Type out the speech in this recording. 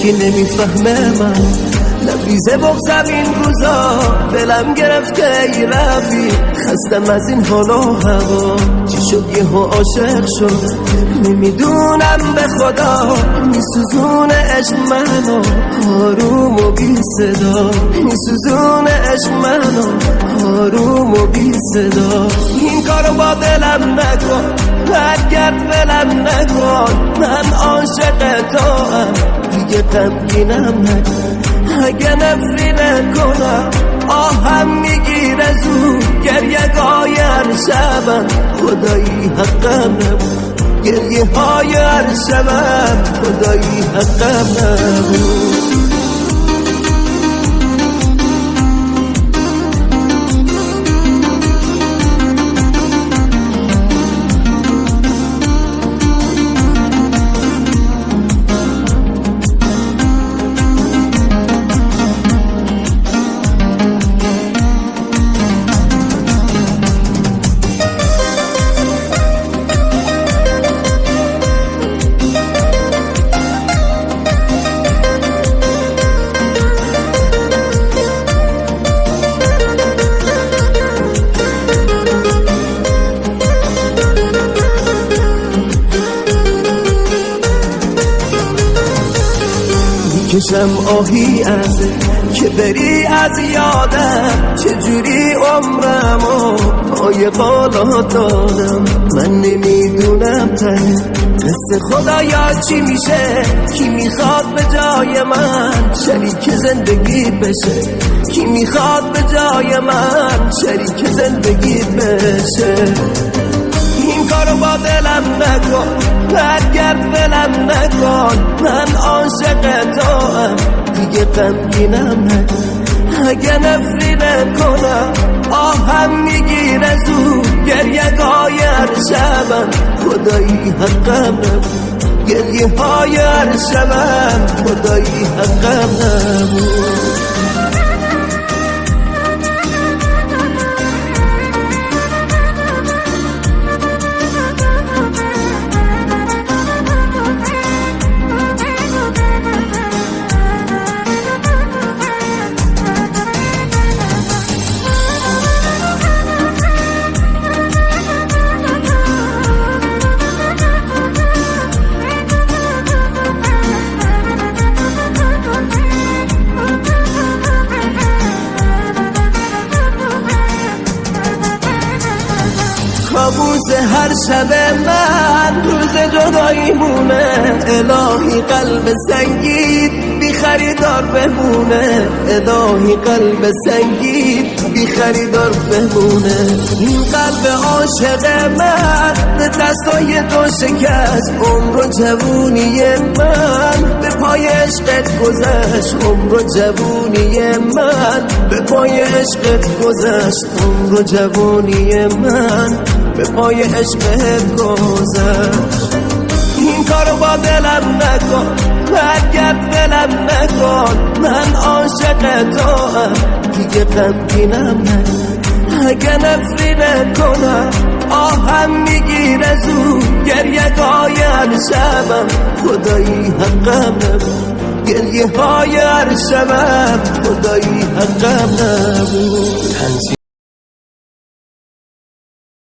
هیچکی نمیفهمه من لبریزه بغزم این روزا دلم گرفته ای رفیق خستم از این حالا هوا چی شد یهو عاشق شد نمیدونم به خدا میسوزونه عشق منو آروم و بی صدا میسوزونه عشق منو آروم و بی صدا این کارو با دلم نکن برگرد ولم نکن من عاشق توام دیگه غمگینم نکن اگه نفری نکنم آهم میگیره زود گریه گای هر شبم خدایی حقم نبود گریه های هر شبم خدایی حقم نبود کشم آهی ازه که بری از یادم چجوری عمرمو پای بالا دادم من نمیدونم ته قصه خدایا چی میشه کی میخواد به جای من شریک زندگی بشه کی میخواد به جای من شریک زندگی بشه این کارو با دلم نکن برگرد ولم نکن من عاشق توام دیگه غمگینم نکن اگه نفری نکنم آهم میگیره زود گریه گای هر شبم خدایی حقم نبود گریه های هر شبم خدایی حقم نبود کابوس هر شب من روز جدایی مونه الهی قلب سنگین بی خریدار بمونه الهی قلب سنگین بی خریدار بمونه این قلب عاشق من به دستای تو شکست عمر و جوونی من به پای عشقت گذشت عمر و جوونی من به پای عشقت گذشت عمر و جوونی من به پای عشقت گذشت این کارو با دلم نکن برگرد ولم نکن من عاشق توام دیگه غمگینم نکن اگه نفری نکنم آهم میگیره زود گریه گای هر شبم خدایی حقم نبود گریه های هر شبم خدایی حقم نبود